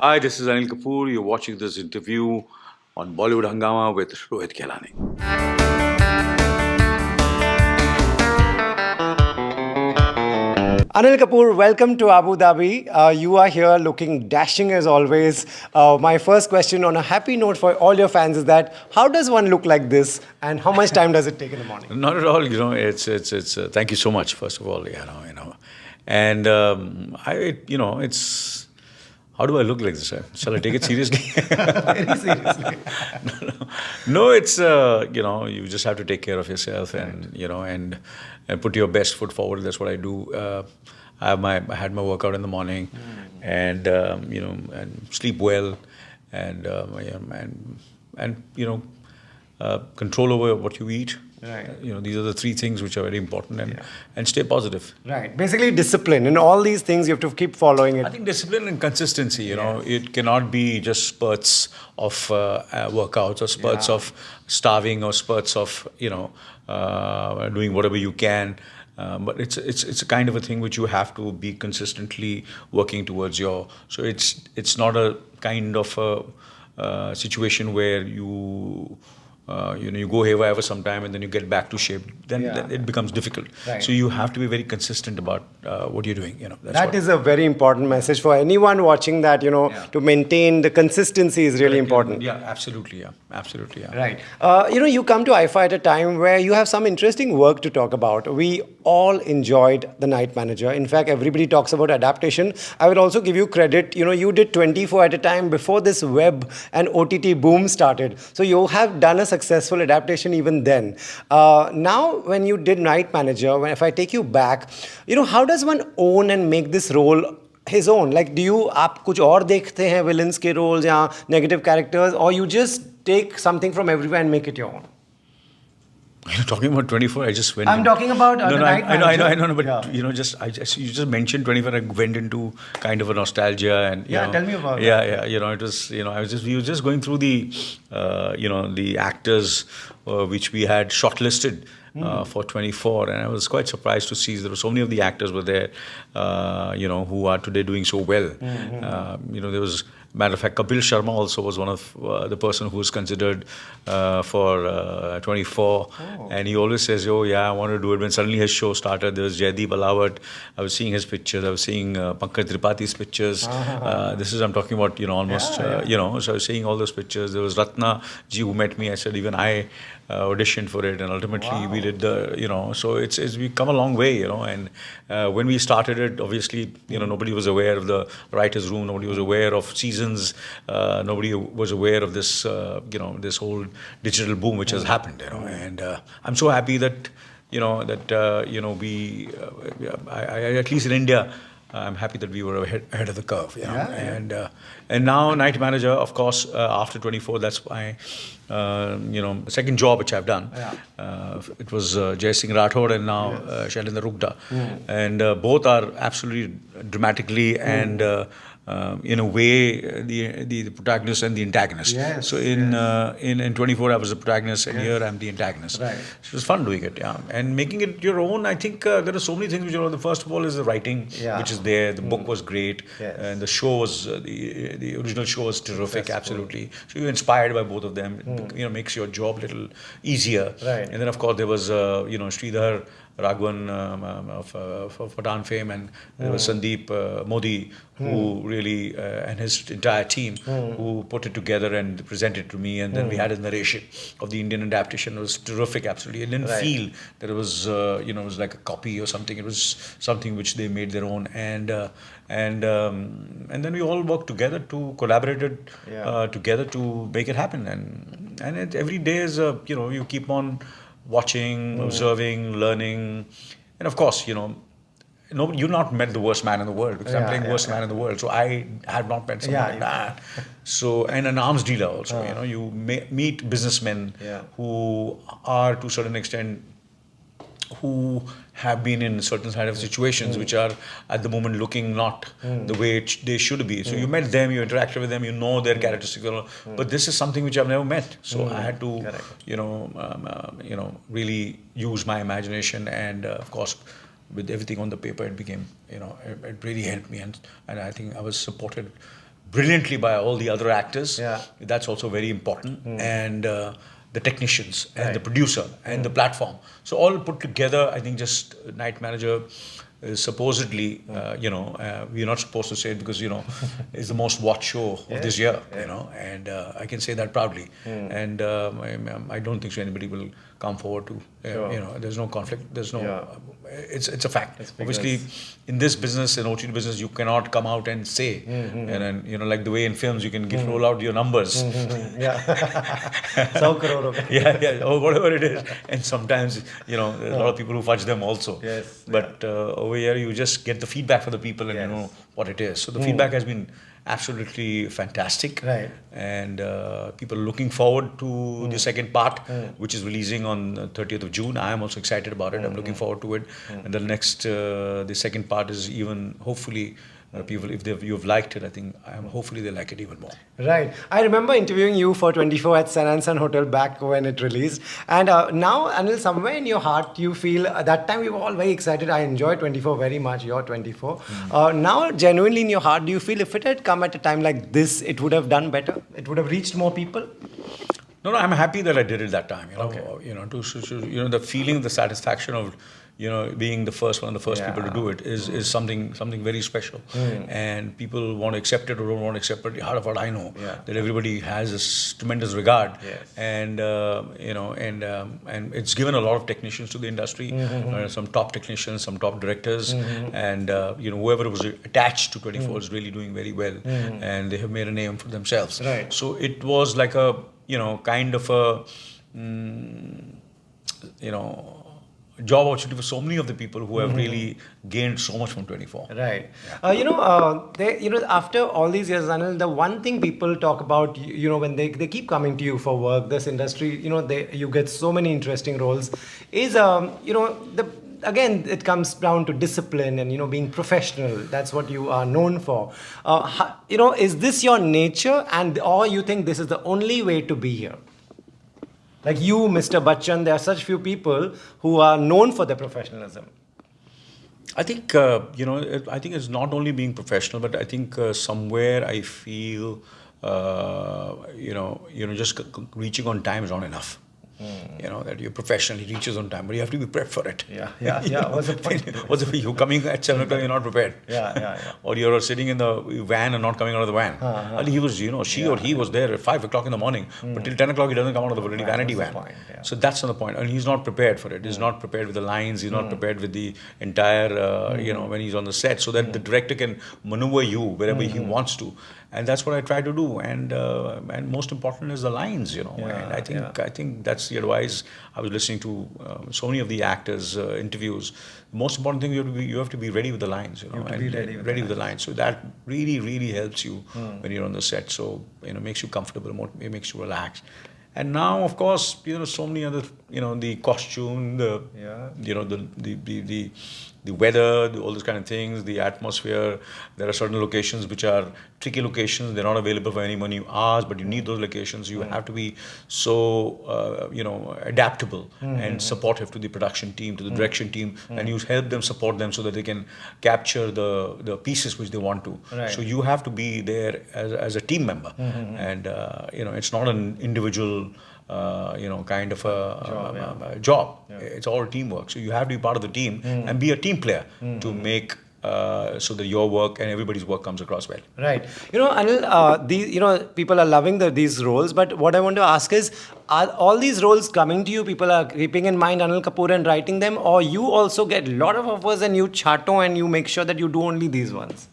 Hi, this is Anil Kapoor. You're watching this interview on Bollywood Hungama with Rohit Khilnani. Anil Kapoor, welcome to Abu Dhabi. You are here looking dashing as always. My first question on a happy note for all your fans is that how does one look like this and how much time does it take in the morning? Not at all. It's. Thank you so much. First of all, and it's. How do I look like this? Shall I take it seriously? Very seriously. No, it's you just have to take care of yourself and put your best foot forward. That's what I do. I had my workout in the morning, and and sleep well, and control over what you eat. Right. These are the three things which are very important, and stay positive. Right. Basically, discipline. And all these things you have to keep following it. I think discipline and consistency, it cannot be just spurts of workouts or spurts of starving or spurts of, doing whatever you can. But it's a kind of a thing which you have to be consistently working towards so it's not a kind of a situation where you go haywire for some time and then you get back to shape. Then it becomes difficult. Right. So you have to be very consistent about what you're doing. That is a very important message for anyone watching that, to maintain the consistency is really important. Yeah, absolutely. Right. You come to IIFA at a time where you have some interesting work to talk about. We all enjoyed The Night Manager. In fact, everybody talks about adaptation. I would also give you credit. You did 24 at a time before this web and OTT boom started. So you have done a successful adaptation even then. Now, when you did Night Manager, if I take you back, how does one own and make this role his own? Like, do you आप कुछ और देखते हैं villains के roles या negative characters, or you just take something from everywhere and make it your own? You're talking about 24. I just went. I'm talking about no, The no, Night Manager. I know, but Yeah. you just mentioned 24. I went into kind of a nostalgia and Tell me about that. It was we were just going through the the actors which we had shortlisted. For 24, and I was quite surprised to see there were so many of the actors were there, who are today doing so well. There was, matter of fact, Kapil Sharma also was one of the person who was considered for 24, and he always says, "Oh yeah, I want to do it." When suddenly his show started, there was Jaideep Alawat. I was seeing his pictures. I was seeing Pankaj Tripathi's pictures. I'm talking about almost So I was seeing all those pictures. There was Ratna ji who met me. I said even I auditioned for it, and ultimately we did the so it's we've come a long way, and when we started it, obviously nobody was aware of the writers' room, nobody was aware of seasons, nobody was aware of this this whole digital boom which has happened, and I'm so happy that we at least in India, I'm happy that we were ahead of the curve, and now Night Manager, of course, after 24, that's my second job which I've done. It was Jai Singh Rathod and now Shailendra Rugda, and both are absolutely dramatically and in a way the protagonist and the antagonist. Yes, so in 24 I was the protagonist, and here I'm the antagonist. Right. So it was fun doing it, and making it your own. I think there are so many things which the first of all is the writing, which is there. The book was great, and the show was the original show was terrific, absolutely. So you're inspired by both of them. It makes your job a little easier. Right. And then of course there was Sridhar Raghavan of Pathan fame, and there was Sandeep Modi, who really and his entire team who put it together and presented it to me, and then we had a narration of the Indian adaptation. It was terrific, absolutely. I didn't feel that it was it was like a copy or something. It was something which they made their own, and then we all worked together to collaborated together to make it happen, and every day is you keep on watching, observing, learning, and of course, you've not met the worst man in the world, because I'm playing worst man in the world. So I have not met someone like that. So, and an arms dealer also. You meet businessmen who are to a certain extent who have been in certain kind of situations which are at the moment looking not the way they should be. So you met them, you interacted with them, you know their characteristics, but this is something which I've never met. So I had to, really use my imagination, and of course, with everything on the paper, it became, it really helped me, and I think I was supported brilliantly by all the other actors. Yeah. That's also very important. And the technicians and Right. the producer and the platform. So all put together, I think just Night Manager is supposedly, we're not supposed to say it because, it's the most watched show of this year, and I can say that proudly. And I don't think so anybody will come forward to, there's no conflict, there's no, it's a fact. Obviously, in this business, in OTT business, you cannot come out and say, and then, like the way in films, you can roll out your numbers. Yeah. 100 crore. Yeah, or whatever it is. And sometimes, there's a lot of people who fudge them also. Yes. But over here, you just get the feedback from the people and you know what it is. So the feedback has been absolutely fantastic. Right. And people are looking forward to the second part, which is releasing on 30th of June. I am also excited about it. I'm looking forward to it. And the next, the second part is even, hopefully, people, if you've liked it, I think, hopefully they like it even more. Right. I remember interviewing you for 24 at San San Hotel back when it released. And now, Anil, somewhere in your heart, you feel that time we were all very excited. I enjoyed 24 very much, your 24. Now, genuinely in your heart, do you feel if it had come at a time like this, it would have done better? It would have reached more people? No, I'm happy that I did it that time. Okay. The feeling, the satisfaction of, being the first one of the first people to do it is something very special. And people want to accept it or don't want to accept it. Out of what I know, that everybody has this tremendous regard, and and it's given a lot of technicians to the industry, some top technicians, some top directors, and whoever was attached to 24 is really doing very well, and they have made a name for themselves. Right. So it was like a kind of a job opportunity for so many of the people who have really gained so much from 24. Right. After all these years, Anil, the one thing people talk about, when they keep coming to you for work, this industry, you get so many interesting roles, is, again, it comes down to discipline and, being professional. That's what you are known for. Is this your nature, or you think this is the only way to be here? Like you, Mr. Bachchan, there are such few people who are known for their professionalism. I think, I think it's not only being professional, but I think somewhere I feel, just reaching on time is not enough. That you're professionally reaches on time, but you have to be prepped for it. What's the point? What's the, you're coming at 7 o'clock, you're not prepared. Or you're sitting in the van and not coming out of the van. And he was, she or he was there at 5 o'clock in the morning, but till 10 o'clock he doesn't come out of the bloody vanity van. So that's not the point. And he's not prepared for it. He's not prepared with the lines. He's not prepared with the entire, when he's on the set, so that the director can maneuver you wherever he wants to. And that's what I try to do. And most important is the lines, And I think that's the advice. I was listening to so many of the actors' interviews. The most important thing, you have to be ready with the lines, You have to be ready with the lines. So that really helps you when you're on the set. So makes you comfortable, it makes you relax. And now, of course, so many other, the costume, the weather, all those kind of things, the atmosphere. There are certain locations which are tricky locations. They're not available for any money you ask, but you need those locations. You have to be so, adaptable and supportive to the production team, to the direction team, and you help them, support them so that they can capture the pieces which they want to. Right. So you have to be there as a team member, and it's not an individual. Kind of a job. It's all teamwork. So you have to be part of the team and be a team player to make so that your work and everybody's work comes across well. Right. Anil, people are loving these roles, but what I want to ask is, are all these roles coming to you? People are keeping in mind Anil Kapoor and writing them, or you also get a lot of offers and you chato and you make sure that you do only these ones?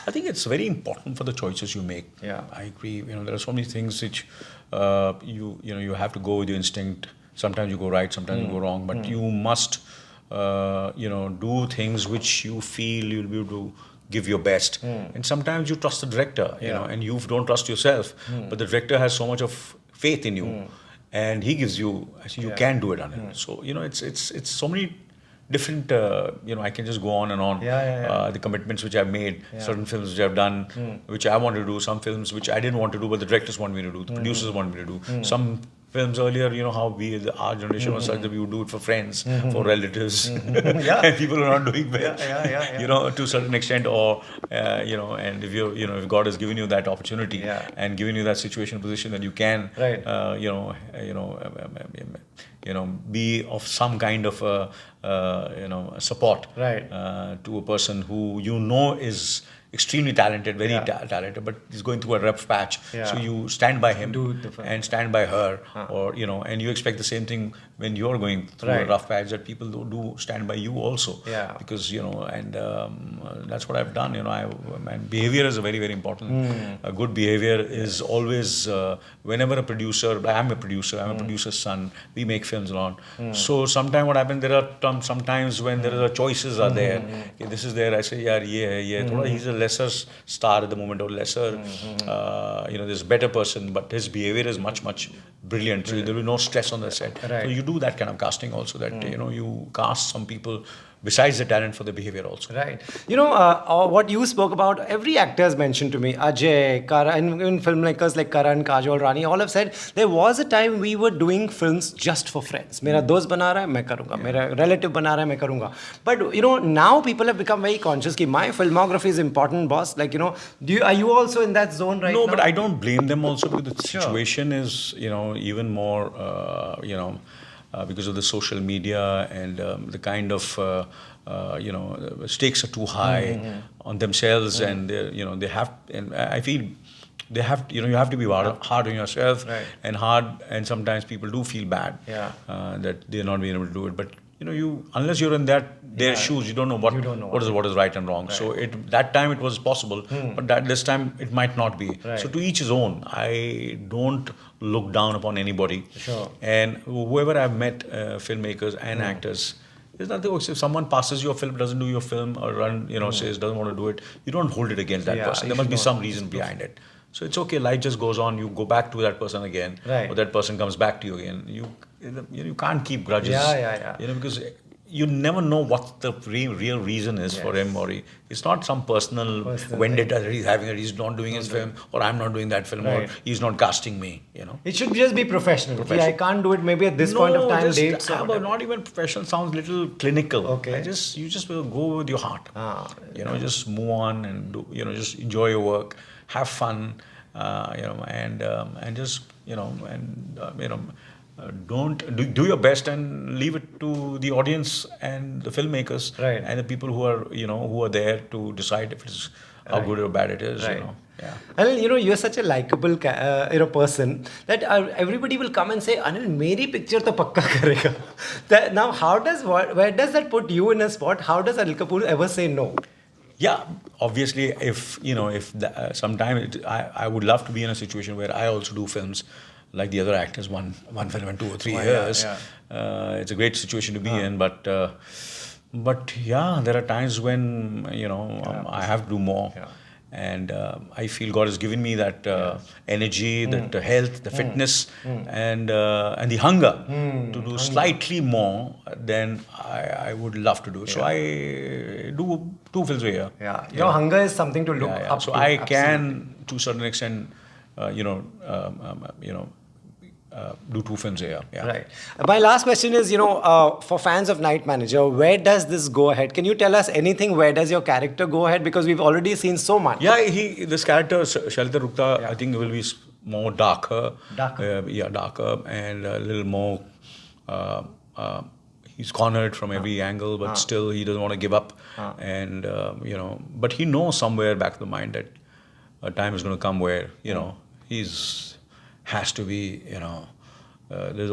I think it's very important for the choices you make. Yeah. I agree. There are so many things which you have to go with your instinct. Sometimes you go right, sometimes you go wrong, but you must do things which you feel you'll be able to give your best. And sometimes you trust the director, and you don't trust yourself, but the director has so much of faith in you, and he gives you, you can do it, Anil. So it's so many different, I can just go on and on. The commitments which I've made, certain films which I've done, which I wanted to do, some films which I didn't want to do, but the directors want me to do, the producers want me to do, some films earlier, how our generation was such that we would do it for friends, for relatives, Yeah. and people are not doing well. Yeah. To a certain extent, or and if if God has given you that opportunity Yeah. and given you that situation position that you can, Right. be of some kind of support, Right. to a person who is extremely talented, very talented, but is going through a rough patch. Yeah. So you stand by him Do the film. and stand by her, or and you expect the same thing when you're going through a Right. rough patch, that people do stand by you also. Yeah. Because and that's what I've done. And behavior is a very, very important. A good behavior is always whenever a producer. I'm a producer. I'm a producer's son. We make films along. So sometimes what happens, there are sometimes when there are choices are there. Okay, this is there. I say, yeah, yeah. He's a lesser star at the moment, or lesser. There's a better person, but his behavior is much, much brilliant. So there will be no stress on the set. Right. So you do that kind of casting also. That you cast some people besides the talent for the behavior also. Right. What you spoke about, every actor has mentioned to me, Ajay, Karan, even filmmakers like Karan, Kajol, Rani, all have said, there was a time we were doing films just for friends. Mera dost bana raha hai, main karunga. Mera relative bana raha hai, main karunga. But, now people have become very conscious that my filmography is important, boss. Like, are you also in that zone right now? No, but I don't blame them also, because the Sure. situation is, even more, because of the social media and the kind of, stakes are too high on themselves, and they have, and I feel they have, you have to be hard on yourself, Right. and sometimes people do feel bad, Yeah. that they're not being able to do it, but. Unless you're in their shoes, you don't know what is right and wrong. Right. So that time it was possible, but this time it might not be. Right. So to each his own. I don't look down upon anybody. Sure. And whoever I've met, filmmakers and actors, there's nothing. If someone passes your film, doesn't do your film, or says doesn't want to do it, you don't hold it against that Yeah, person. you There must be should some not. reason behind it. So it's okay. Life just goes on. You go back to that person again, Right. or that person comes back to you again. You can't keep grudges. Yeah. Because you never know what the real reason is for him, or it's not some personal vendetta that he's having, that he's not doing his film, or I'm not doing that film, Right. or he's not casting me. It should just be professional. Okay, I can't do it maybe at this point of time, dates. Or whatever. Not even professional. Sounds little clinical. Okay. You just will go with your heart. Yeah. Just move on and do. Just enjoy your work, have fun. And just don't do your best, and leave it to the audience and the filmmakers, Right. and the people who are there to decide if it's how good or bad it is. Right. Yeah. Anil, you're such a likable person that everybody will come and say, Anil, meri picture to pakka karega. Now, where does that put you in a spot? How does Anil Kapoor ever say no? Yeah, obviously, if sometime I would love to be in a situation where I also do films like the other actors, one film in 2 or 3 years. Yeah. It's a great situation to be in, but yeah, there are times when I have to do more. Yeah. And I feel God has given me that energy, that health, the fitness, and the hunger to do slightly more than I would love to do. So I do 2 films a year. Yeah. Your hunger is something to look up So to. I Absolutely. can, to a certain extent, do 2 films a year. Yeah. Right. My last question is, for fans of Night Manager, where does this go ahead? Can you tell us anything? Where does your character go ahead? Because we've already seen so much. Yeah, this character, Shalita Rukta, I think will be more darker. Darker. Darker, and a little more. He's cornered from every angle, but still he doesn't want to give up. And but he knows somewhere back of the mind that a time is going to come where has to be. There's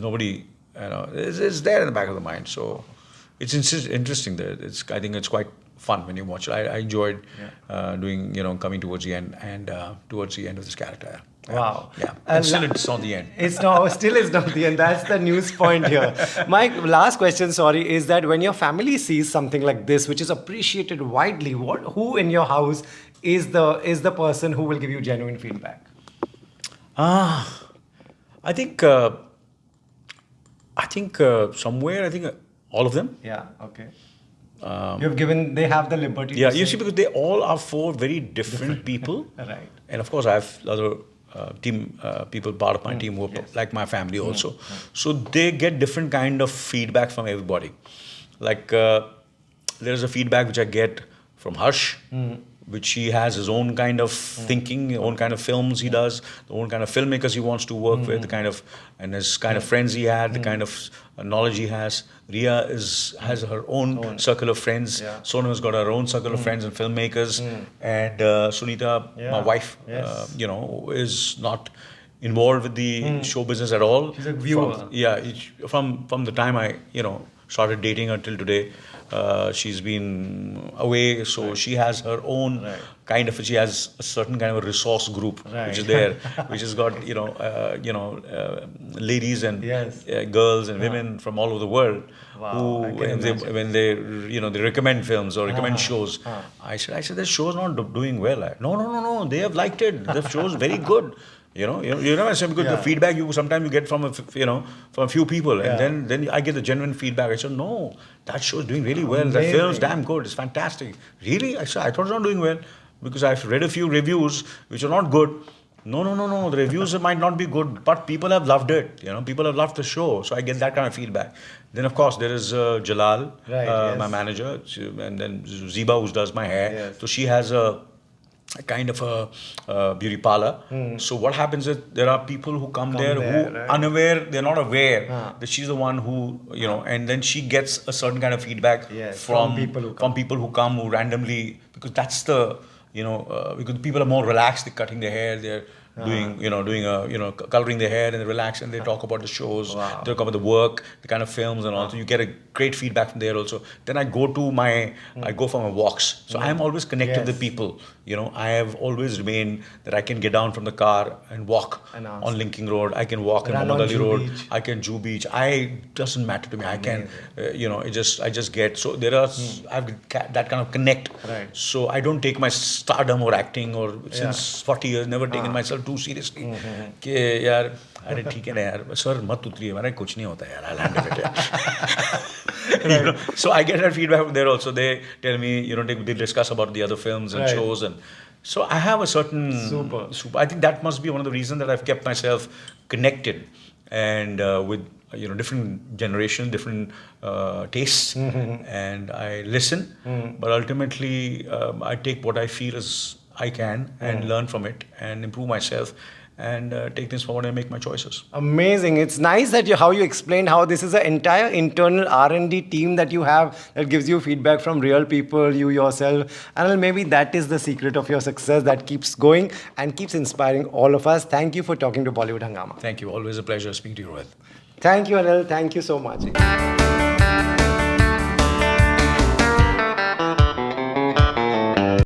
nobody. It's there in the back of the mind. So it's interesting. That I think it's quite fun when you watch it. I enjoyed doing, coming towards the end, and towards the end of this character. Wow. Yeah. And still it's not the end. Still is not the end. That's the news point here. My last question, is that when your family sees something like this, which is appreciated widely, who in your house is the person who will give you genuine feedback? I think somewhere, all of them. Yeah. Okay. They have the liberty. Yeah, to you say- see, because they all are 4 very different people. Right. And of course, I have other people part of my team who are like my family also. So they get different kind of feedback from everybody. Like there's a feedback which I get from Harsh, which he has his own kind of thinking, own kind of films he does, the own kind of filmmakers he wants to work with, the kind of and his kind of friends he had, the kind of knowledge he has. Ria has her own circle of friends. Sonu has got her own circle of friends and filmmakers, and Sunita, my wife, is not involved with the show business at all. She's a viewer. From the time I started dating her till today. She's been away, so she has her own kind of. She has a certain kind of a resource group which is there, which has got ladies and girls and women from all over the world who when they they recommend films or recommend shows. I said the show's not doing well. No, they have liked it. The show's very good. You know what I'm saying? Because the feedback sometimes you get from from a few people, and then I get the genuine feedback. I said, no, that show's doing really well. That film's damn good. It's fantastic. Really? I said, I thought it's not doing well because I've read a few reviews which are not good. No. The reviews might not be good, but people have loved it. People have loved the show. So I get that kind of feedback. Then of course there is Jalal, my manager, and then Ziba, who does my hair. So she has a kind of a beauty parlor. So what happens is there are people who come there who unaware, they're not aware that she's the one who and then she gets a certain kind of feedback from people who come who randomly, because that's the because people are more relaxed, they're cutting their hair, they're doing coloring their hair, and they relax and they talk about the shows, they talk about the work, the kind of films and all. So you get a great feedback from there also. Then I go for my walks. So I am always connected with people. I have always remained that I can get down from the car and walk on Linking Road. I can walk on Muhammad Ali Road. I can Jew Beach. Doesn't matter to me. I can, I just get. So there are, I've that kind of connect. So I don't take my stardom or acting or since 40 years, never taken myself too seriously. कि यार अरे ठीक है ना यार sir मत उतरिए हमारा कुछ नहीं होता यार I'll handle it. So I get that feedback from there also. They tell me they discuss about the other films and shows, and so I have a certain super. I think that must be one of the reasons that I've kept myself connected and with different generation, different tastes, and I listen, but ultimately I take what I feel as I can and learn from it and improve myself and take things forward and make my choices. Amazing. It's nice that how you explained how this is an entire internal R&D team that you have that gives you feedback from real people, you yourself. And maybe that is the secret of your success that keeps going and keeps inspiring all of us. Thank you for talking to Bollywood Hungama. Thank you. Always a pleasure speaking to you, Rohit. Thank you, Anil. Thank you so much.